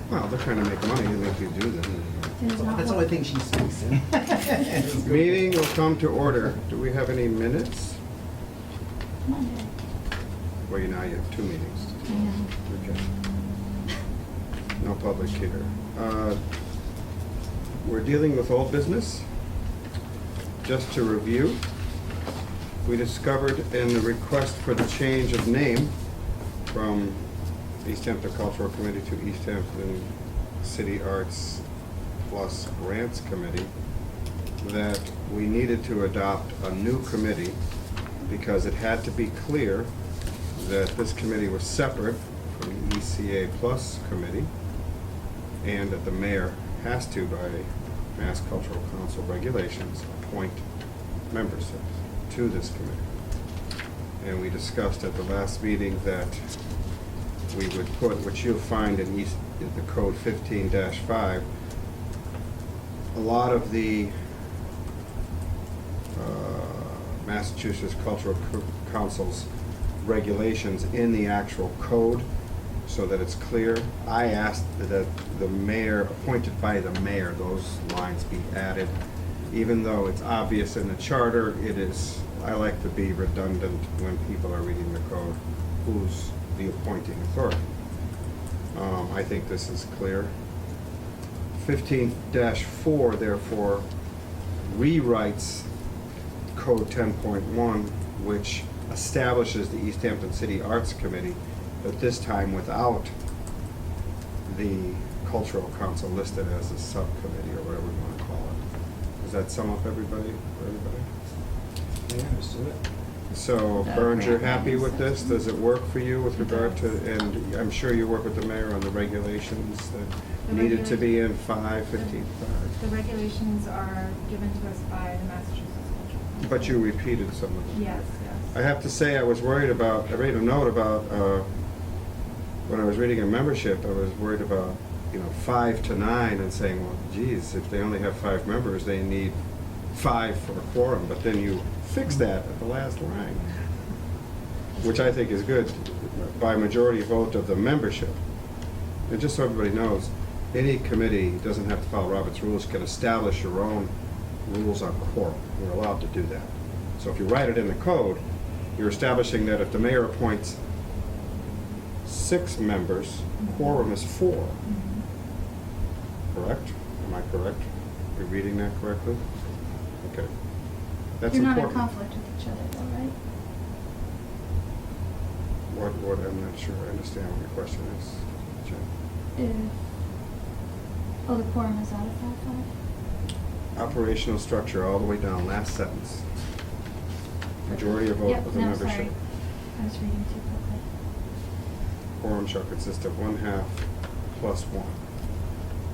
Well, they're trying to make money, and if you do, then. There's not That's the one. only thing she speaks in. Meeting will come to order. Do we have any minutes? Monday. Well, now you have 2 meetings. I know. Okay. No public here. We're dealing with old business. Just to review, we discovered in the request for the change of name from Easthampton Cultural Committee to Easthampton City Arts Plus Grants Committee that we needed to adopt a new committee because it had to be clear that this committee was separate from the ECA Plus Committee and that the mayor has to, by Mass Cultural Council regulations, appoint members to this committee. And we discussed at the last meeting that we would put, which you'll find in the code 15-5, a lot of the Massachusetts Cultural Council's regulations in the actual code so that it's clear. I asked that the mayor, appointed by the mayor, those lines be added. Even though it's obvious in the charter, it is, I like to be redundant when people are reading the code, who's the appointing authority. I think this is clear. 15-4 therefore rewrites Code 10.1, which establishes the Easthampton City Arts Committee, but this time without the Cultural Council listed as a subcommittee or whatever we want to call it. Does that sum up everybody? Yeah, understood it. So, That Burns, you're grant happy with this? section. Does it work for you with It regard to, does. and I'm sure you work with the mayor on the regulations that The needed to be in 5, 15, The regulations are given to us by the Massachusetts Cultural Council. but you repeated some of them. Yes, I yes. have to say, I was worried about, I made a note about, when I was reading a membership, I was worried about, 5 to 9 and saying, well, geez, if they only have 5 members, they need 5 for a quorum, but then you fix that at the last line, which I think is good, by majority vote of the membership. And just so everybody knows, any committee doesn't have to follow Robert's rules, can establish your own rules on quorum. You're allowed to do that. So if you write it in the code, you're establishing that if the mayor appoints 6 members, quorum is 4. Correct? Am I correct? You're reading that correctly? Okay. That's You're not in important. conflict with each other though, right? What, I'm not sure I understand what your question is, Jen. Oh, the quorum is out of 5-5? Operational structure, all the way down, last sentence. Majority of vote Yep, of the no, membership. sorry. I was reading too quickly. Quorum shall consist of 1/2 plus 1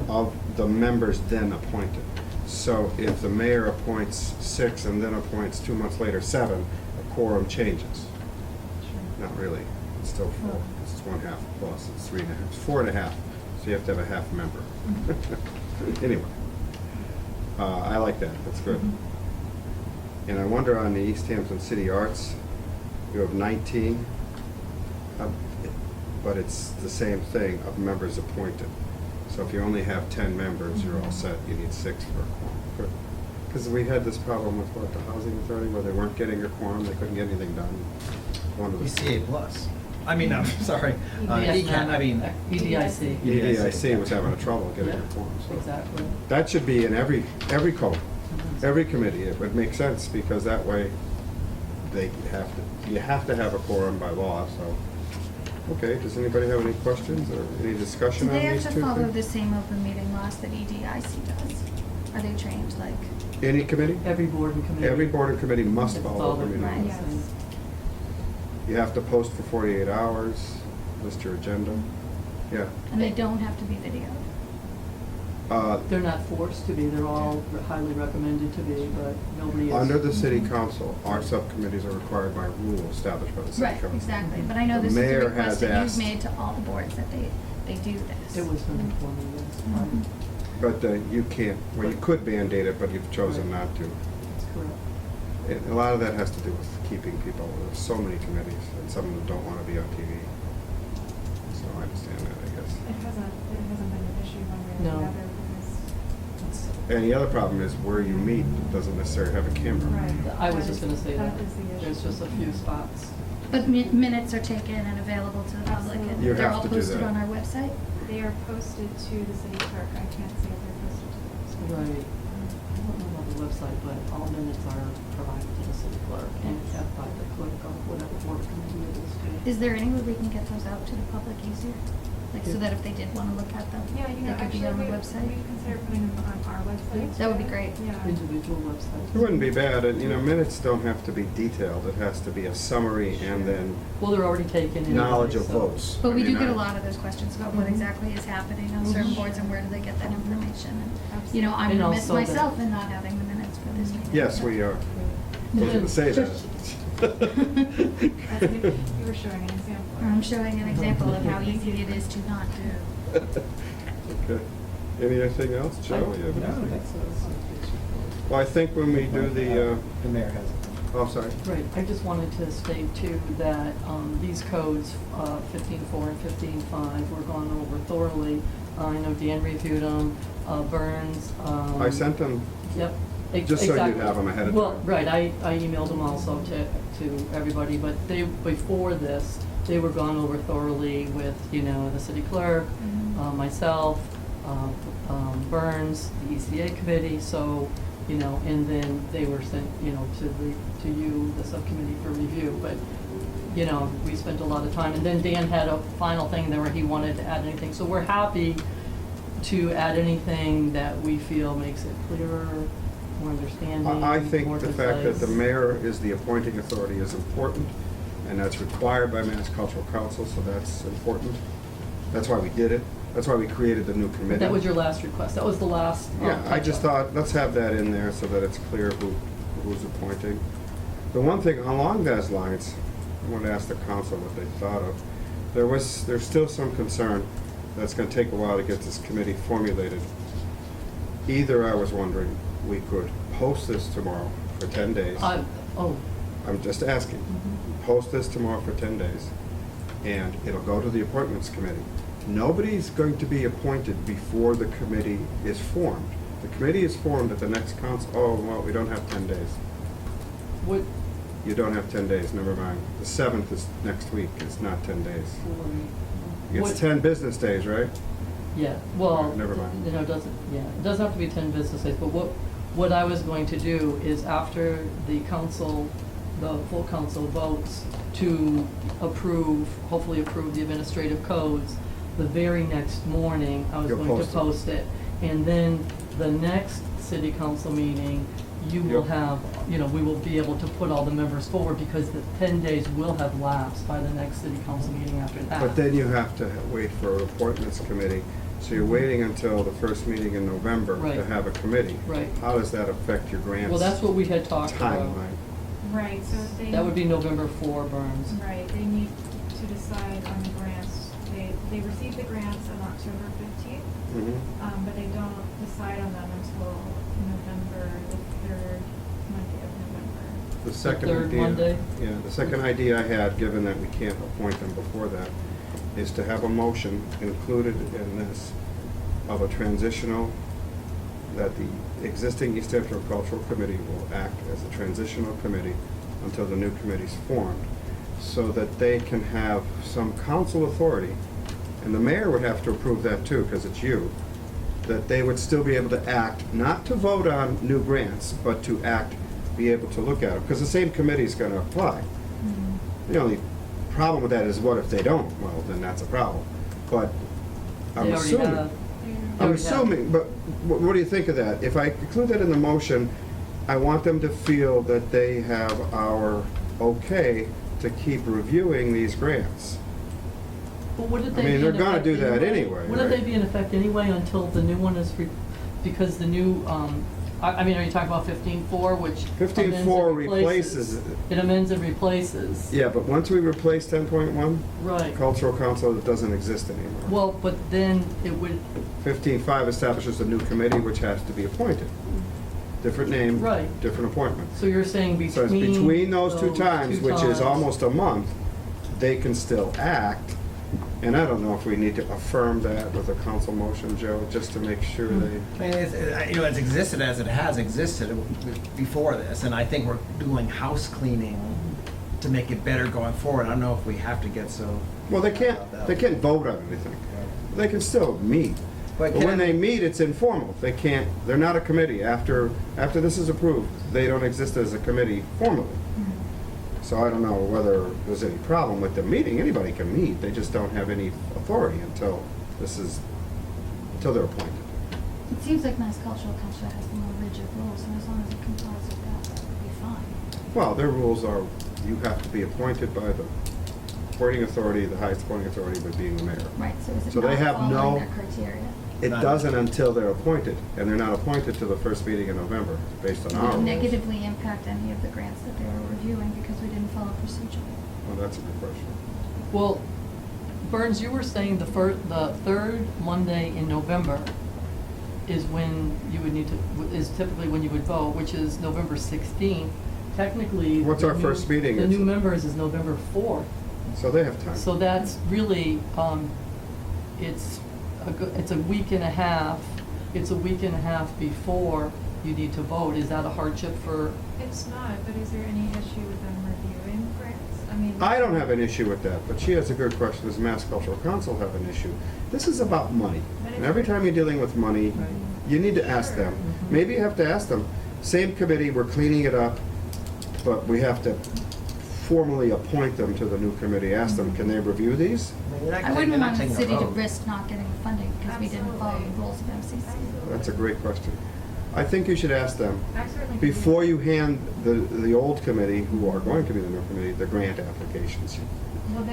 of the members then appointed. So if the mayor appoints 6 and then appoints 2 months later 7, a quorum changes. Not really, it's still 4, Oh. it's 1/2 plus, it's 3.5, it's 4.5, so you have to have a half member. Anyway, I like that, that's good. And I wonder on the Easthampton City Arts, you have 19, but it's the same thing of members appointed. So if you only have 10 members, you're all set, you need 6 for a quorum. Good. Because we had this problem with what, the housing authority, where they weren't getting a quorum, they couldn't get anything done. One of the ECA Plus. I mean, no, sorry. EDIC. ECAN, I mean. EDIC. EDIC was having a trouble getting a Yeah, quorum. So exactly. that should be in every code, Mhm. every committee. It would make sense because that way you have to have a quorum by law, so. Okay, does anybody have any questions or any discussion Do on they have these to two follow the things? same open meeting laws that EDIC does? Are they trained like? Any committee? Every board and committee. Every board and committee must It's follow all open the- meeting Right. laws. Yes. You have to post for 48 hours, list your agenda. Yeah. And they don't have to be videoed? They're not forced to be, they're all highly recommended to be, but nobody is. Under the city Mhm. council, our subcommittees are required by rule established by the city Right, council. exactly. But I know The this is a mayor request has that asked- you've made to all the boards that they do this. It was done before me, yes. Mhm. But you can't, well, you could mandate it, but you've chosen Right. not to. That's correct. A lot of that has to do with keeping people, there's so many committees, and some of them don't want to be on TV. So I understand that, I guess. It hasn't been together No. because. And the other problem is where you meet doesn't necessarily have a camera. Right. I was That just is- gonna say that. is the issue. There's just a few spots. But minutes are taken and available to the public, and You they're have all to do posted that. on our website? They are posted to the city clerk. I can't say if they're posted to the website. Right. I don't know about the website, but all minutes are provided to the city clerk and kept by the clerk of whatever board or committee it is. Is there any way we can get those out to the public easier? Like, so that if they did wanna look at them, Yeah, they you know, could be actually, on the we website? consider putting them on our website. That would be great. Yeah. Individual websites. It wouldn't be bad, and, you know, minutes don't have to be detailed, it has to be a summary and then Well, they're already taken anyway. knowledge of so- votes. But I we do mean, get I- a lot of those questions about what Mhm. exactly is happening on certain Mhm. boards and where do they get that information? And, you know, I'm And remiss also the- myself in not having the minutes for this meeting. Yes, we are. I was gonna say that. That's, you were showing an example. I'm showing an example of how easy it is to not do. Okay. Anything else, Joe? You have No, anything? that's. Well, I think when we do the, The mayor has it. oh, sorry. Right, I just wanted to state too that these codes, 15.4 and 15.5, were gone over thoroughly. I know Dan reviewed them, Burns. I sent them, Yep. Just so you'd exactly. have 'em ahead of Well, time. right, I emailed them also to everybody, but they, before this, they were gone over thoroughly with, you know, the city clerk, Mhm. myself, Burns, the ECA committee, so, you know, and then they were sent, you know, to you, the subcommittee for review, but, you know, we spent a lot of time, and then Dan had a final thing there where he wanted to add anything, so we're happy to add anything that we feel makes it clearer, more understanding, I think more the fact that the concise. mayor is the appointing authority is important, and that's required by Mass Cultural Council, so that's important. That's why we did it. That's why we created the new committee. That was your last request, that was the last. Yeah, I just touch-up. thought, let's have that in there so that it's clear who's appointing. The one thing along those lines, I want to ask the council what they thought of. There's still some concern that it's going to take a while to get this committee formulated. Either, I was wondering, we could post this tomorrow for 10 days. Oh, I'm just asking. Mhm. Post this tomorrow for 10 days, and it'll go to the appointments committee. Nobody's going to be appointed before the committee is formed. The committee is formed at the next council, oh, well, we don't have 10 days. what, You don't have 10 days, never mind. The 7th is next week, it's not 10 days. what- It's 10 business days, right? Yeah, well, Never mind. you know, it doesn't, yeah, it doesn't have to be 10 business days, but what I was going to do is after the council, the full council votes to approve, hopefully approve the administrative codes, the very next morning, I was You'll going to post it. post it. And then the next city council meeting, you will Yep. have, you know, we will be able to put all the members forward because the 10 days will have lapsed by the next city council meeting after that. But then you have to wait for an appointments committee, so you're waiting until the first meeting in November to Right. have a committee. Right. How does that affect your grants? Well, that's what we had talked about. Timeline. Right, so they. That would be November 4, Burns. Right, they need to decide on the grants. They receive the grants on October 15th, Mhm. but they don't decide on them until November, the third Monday of November. The second third idea. Monday? Yeah, the second idea I had, given that we can't appoint them before that, is to have a motion included in this of a transitional, that the existing Easthampton Cultural Committee will act as a transitional committee until the new committee's formed, so that they can have some council authority, and the mayor would have to approve that too, because it's you, that they would still be able to act, not to vote on new grants, but to act, be able to look at them, because the same committee's gonna apply. The only problem with that is what if they don't? Well, then that's a problem. But I'm They already assuming, have. I'm already have. assuming, but what do you think of that? If I include that in the motion, I want them to feel that they have our okay to keep reviewing these grants. But wouldn't I they mean, be they're in gonna effect do that anyway, Wouldn't right? they be in effect anyway until the new one is, because the new, I mean, are you talking about 15.4, which? 15.4 amends and replaces it. It amends and replaces. Yeah, but once we replace 10.1, Right. cultural council doesn't exist anymore. Well, but then it would, 15.5 establishes a new committee which has to be appointed. Different name, Right. different appointment. so you're saying So it's between those two times, which is times. almost a month, they can still act And I don't know if we need to affirm that with a council motion, Joe, just to make sure they, I mean, it's existed as it has existed before this, and I think we're doing house cleaning to make it better going forward. I don't know if we have to get so. well, they can't vote on anything. They can still meet. But when they meet, it's informal. They can't, they're not a committee. After this is approved, they don't exist as a committee formally. So I don't know whether there's any problem with them meeting. Anybody can meet. They just don't have any authority until they're appointed. It seems like Mass Cultural Council has the more rigid rules, and as long as it complies with that would be fine. Well, their rules are, you have to be appointed by the appointing authority, the highest appointing authority would being the mayor. Right, so is it So they not have following no- that criteria? It doesn't until they're appointed, and they're not appointed till the first meeting in November, based on Would our it rules. negatively impact any of the grants that they were reviewing because we didn't follow procedure? Well, that's a good question. Well, Burns, you were saying the third Monday in November is when you would need to, is typically when you would vote, which is November 16th. Technically. What's the our first meeting? The new members is November 4th. So they have time. So that's really, it's a week and a half, before you need to vote. Is that a hardship for? It's not, but is there any issue with them reviewing grants? I mean. I don't have an issue with that, but she has a good question. Does Mass Cultural Council have an issue? This is about money. And every time you're dealing with money, Right. you need to ask them. Mhm. Maybe you have to ask them, same committee, we're cleaning it up, but we have to formally appoint them to the new committee. Ask them, can they review these? I wouldn't want the city to risk not getting the funding because we didn't follow the Absolutely. rules of MCC. Absolutely. That's a great question. I think you should ask them, I certainly can do before that. you hand the old committee, who are going to be the new committee, the grant applications. Well,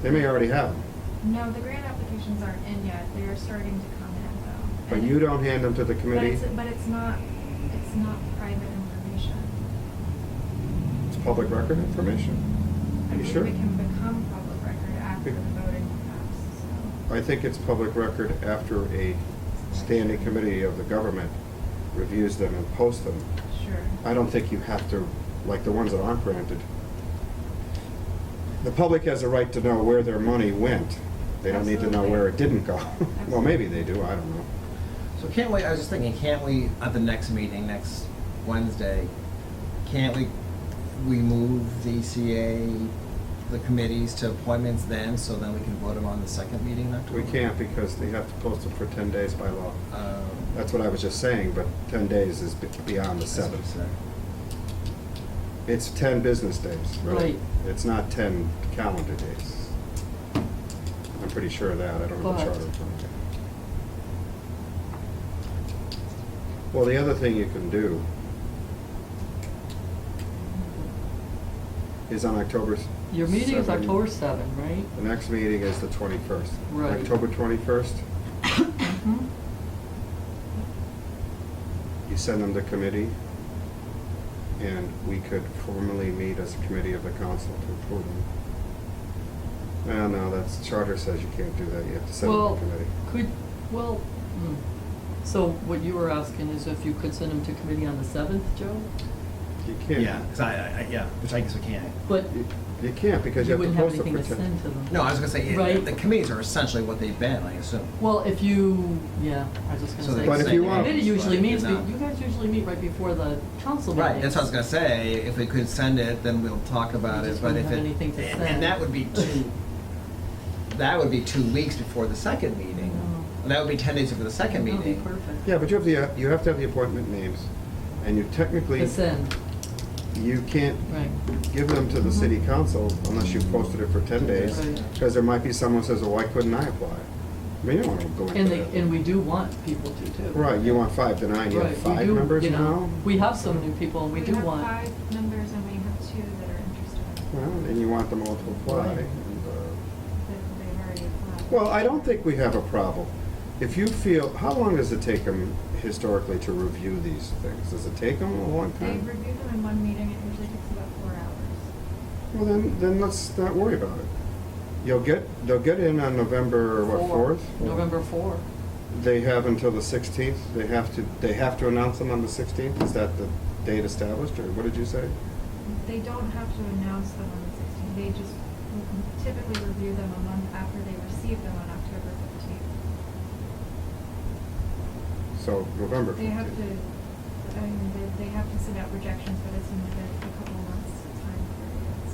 They may already have them, no, the grant applications aren't in yet. They are starting to come in though. but And you it- don't hand them to the committee. But it's not private information. It's public record information. I Are you believe sure? it can become public record after the voting passed, so. I think it's public record after a standing committee of the government reviews them and posts them. Sure. I don't think you have to, like the ones that aren't granted. The public has a right to know where their money went. They don't need to know where it didn't go. Well, maybe they do, I don't know. So can't we, I was just thinking, can't we, at the next meeting, next Wednesday, can't we move the CA, the committees to appointments then, so then we can vote them on the second meeting in October? We can't because they have to post them for 10 days by law. Um, That's what I was just saying, but 10 days is beyond the that's what I'm 7th. saying. It's 10 business days, really. Right. It's not 10 calendar days. I'm pretty sure of that. I don't have the But- charter in front of me. Well, the other thing you can do is on October. Your meeting is 7, October 7th, right? The next meeting is the 21st. Right. October 21st, Mhm. you send them to committee, and we could formally meet as a committee of the council to approve them. Well, no, that's, charter says you can't do that. You have to send them Well, to committee. so what you were asking is if you could send them to committee on the 7th, Joe? You can't. Yeah, 'cause yeah, which I guess we can't. But You can't because you you have to wouldn't have post it anything for to 10. send to them. No, I was gonna say, Right. the committees are essentially what they've been, I assume. Well, if you, yeah, I was just So gonna they say. But if you want- Committee usually But meets, you're not. you guys usually meet right before the council meeting. Right, that's what I was gonna say, if we could send it, then we'll talk about You it, just but wouldn't if have it. anything to and- send. And that would be 2 weeks before the second meeting. No. And that would be 10 days before the second That would be meeting. perfect. Yeah, but you have to have the appointment names, and you technically, To send, you can't right. give them to the city council unless you posted it for 10 days, Right. because there might be someone who says, well, why couldn't I apply? I mean, you don't want to go into that. And we do want people to too. Right, you want 5 to 9, you have Right, we 5 do, members you know, now? We have some new people and we do have want. 5 members and we have 2 that are interested. Well, and you want them all to apply. Right. and, They've already applied. Well, I don't think we have a problem. If you feel, how long does it take them historically to review these things? Does it take them a long They time? reviewed them in one meeting. It usually takes about 4 hours. Well, then let's not worry about it. They'll get in on November, what, 4th? November 4th. They have until the 16th. They have to announce them on the 16th? Is that the date established, or what did you say? They don't have to announce them on the 16th. They just typically review them a month after they receive them on October 15th. So November They have 15th. to, I mean, they have to send out rejections, but it's in a couple of months time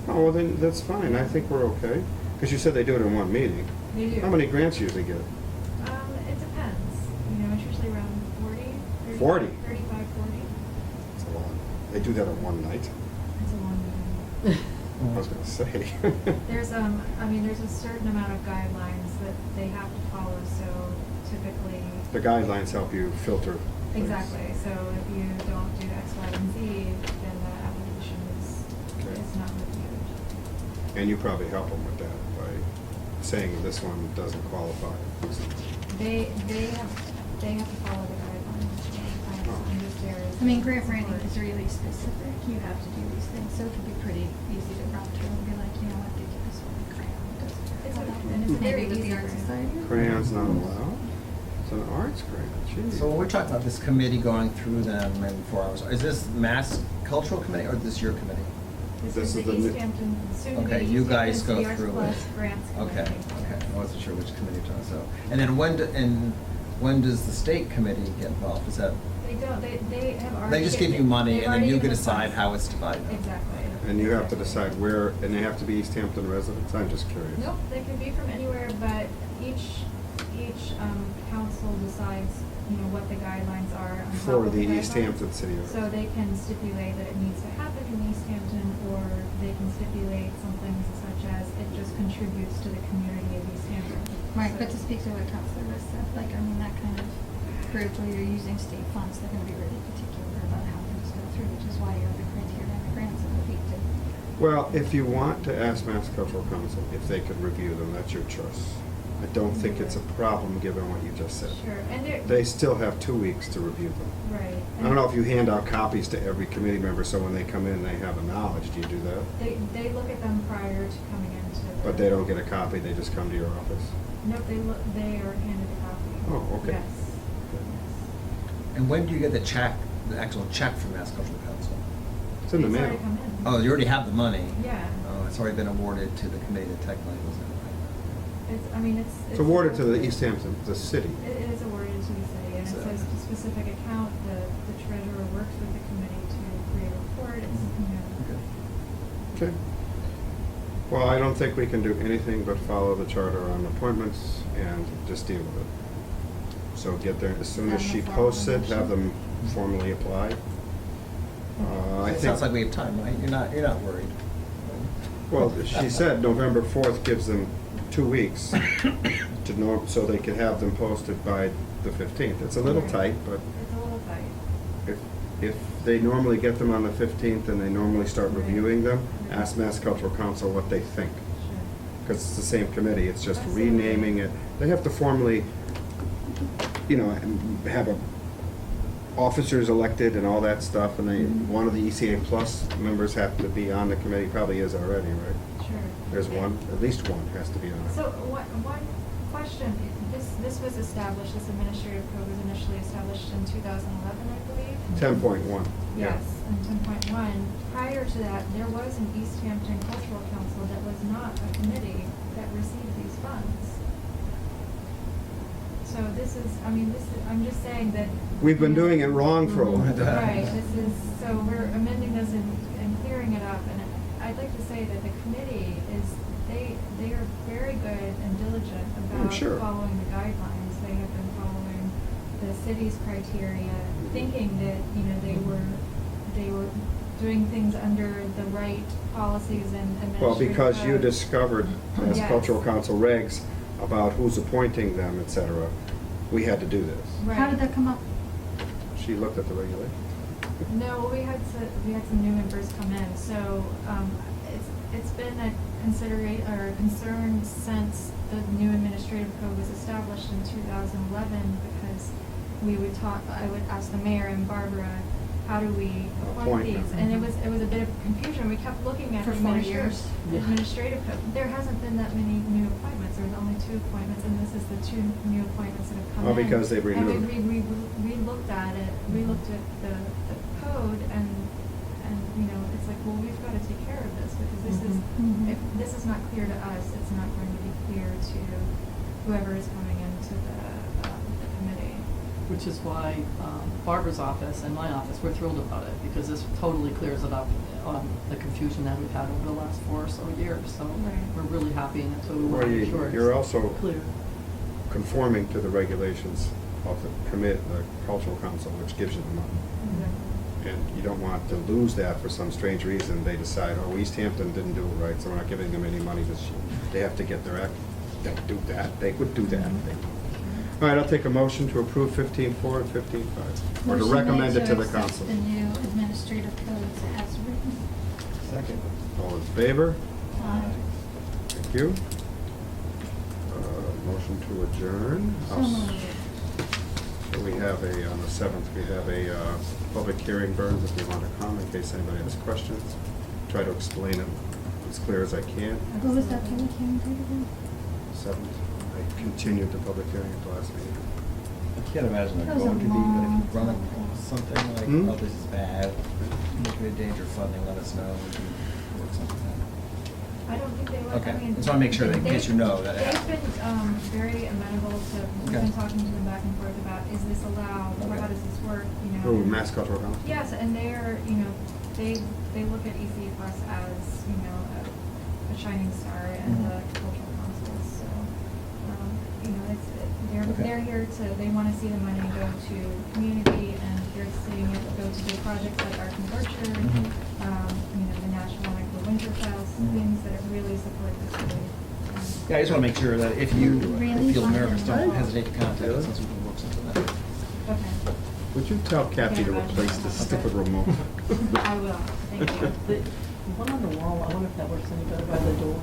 period. Oh, well then, that's fine, I think we're okay. Because you said they do it in one meeting. They do. How many grants you usually get? It depends. You know, it's usually around 40, 35, 40? 35, 40. It's a lot. They do that in one night? It's a long meeting. I was gonna say. There's, I mean, there's a certain amount of guidelines that they have to follow, so typically. The guidelines help you filter things. Exactly, so if you don't do X, Y, and Z, then the application Okay. is not reviewed. And you probably help them with that by saying this one doesn't qualify. They have to follow the guidelines. I'm just there as- I mean, grant writing is really specific, you have to do these things, so it can be pretty easy to run through and be like, you know what, they did this one crayon, doesn't It's a- work out. and it's a Maybe very with the easy art grant. society. Crayon's not allowed? It's an arts grant, geez. So when we're talking about this committee going through them in 4 hours, is this Mass Cultural Committee or is this your committee? This This is is the the new- Easthampton, soon to be Okay, you guys Easthampton go CS through Plus it. Grants Okay, Committee. okay, I wasn't sure which committee you're talking, so. And then when does the state committee get involved? Is that, They don't, they have already. they just give you money and then you can decide how it's divided? Exactly. And you have to decide where, and they have to be East Hampton residents? I'm just curious. Nope, they can be from anywhere, but each council decides, you know, what the guidelines are on top For of the guidelines. East Hampton city. So they can stipulate that it needs to happen in East Hampton, or they can stipulate something such as it just contributes to the community of East Hampton. Right, So- but to speak to what Counselor Riss said, like, I mean, that kind of group where you're using state funds, they're gonna be really particular about how things go through, which is why you have the criteria and the grants and the fee too. Well, if you want to ask Mass Cultural Council if they could review them, that's your choice. I don't think it's a problem, given what you just said. Sure, and they're. They still have 2 weeks to review them. Right. I don't know if you hand out copies to every committee member, so when they come in, they have a knowledge. Do you do that? They look at them prior to coming into the. But they don't get a copy, they just come to your office? Nope, they are handed a copy. Oh, okay. Yes. Yes. And when do you get the check, the actual check from Mass Cultural Council? It's in the It's mail. already come in. Oh, you already have the money? Yeah. Oh, it's already been awarded to the committee that technically was in. It's, I mean, it's. It's awarded to the East Hampton, the city. It is awarded to the city, and it So- says a specific account, the treasurer works with the committee to create a report, it's, you know. Okay. Well, I don't think we can do anything but follow the charter on appointments and just deal with it. So get there, as soon as she posts it, have them formally apply. I It think, sounds like we have time, right? You're not worried. well, she said November 4th gives them 2 weeks to know, so they can have them posted by the 15th. It's a little Right. tight, but It's a little tight. if they normally get them on the 15th and they normally start Right. reviewing them, Right. ask Mass Cultural Council what they think. Sure. Because it's the same committee, it's just Absolutely. renaming it. They have to formally, you know, have a officers elected and all that stuff, and they, Mhm. one of the ECA Plus members have to be on the committee, probably is already, right? Sure. There's one, at least one has to be on it. So, one question, this was established, this administrative code was initially established in 2011, I believe? 10.1, yeah. Yes, and 10.1. Prior to that, there was an East Hampton Cultural Council that was not a committee that received these funds. So this is, I mean, I'm just saying that. We've been doing it wrong for a long time. Right, this is, so we're amending this and clearing it up, and I'd like to say that the committee is, they are very good and diligent about sure. following the guidelines. They have been following the city's criteria, thinking that, you know, they were doing things under the right policies and administrative. Well, because you code. discovered as Yes. Cultural Council regs about who's appointing them, et cetera, we had to do this. Right. How did that come up? She looked at the regulation. No, we had some new members come in, so, it's been a concern since the new administrative code was established in 2011, because I would ask the mayor and Barbara, how do we appoint Appoint these? them. And it was a bit of confusion, we kept looking at For the 4 years. administrative code. There hasn't been that many new appointments, there's only 2 appointments, and this is the 2 new appointments that have come Oh, in. because they've renewed. And we re-looked at it, re-looked at the code, and you know, it's like, well, we've got to take care of this, because this is, Mhm. if this is not clear to us, it's not going to be clear to whoever is coming into the committee. Which is why Barbara's office and my office, we're thrilled about it, because this totally clears it up, the confusion that we've had over the last 4 or so years. So Right. we're really happy, and so we Well, want to make sure you're it's also clear. conforming to the regulations of the the cultural council, which gives you the money. And you don't want to lose that for some strange reason. They decide, oh, Easthampton didn't do it right, so we're not giving them any money this year. They have to get their act, they do that, they would do that. All right, I'll take a motion to approve 15.4 and 15.5, or to Motion recommend made it to the accept council. the new administrative codes as written. Second. All in favor? Aye. Thank you. Motion to adjourn. So moved. So we have on the 7th, we have a public hearing, Burns, if you want to come, in case anybody has questions. Try to explain it as clear as I can. What was that public hearing date again? 7th, I continued the public hearing at the last meeting. I can't imagine That they're was a going to be, but if you long run time across ago. something like, Hmm? oh, this is bad, look at danger funding, let us know, we can work something out. I don't think they would, Okay. I mean. Just wanna make sure that in case you know that it They've been, very amenable to, we've Okay. been talking to them back and forth about, is this allowed, or Okay. how does this work, you know? Oh, Mass Cultural Council? Yes, and they're, you know, they look at EC Plus as, you know, a shining star in the Mhm. cultural council, so, you know, Okay. they're here to, they wanna see the money go to community, and they're seeing it go to big projects like Art and Orchard, Mhm. you know, the National Micro Winterfest, Mhm. things that really support the city. Yeah, I just wanna make sure that if you Really? feel nervous, don't Really? hesitate to contact Really? us, since we can work something out. Okay, Would you tell Kathy to replace this stupid remote? I will, thank you. The one on the wall, I wonder if that works any better by the door.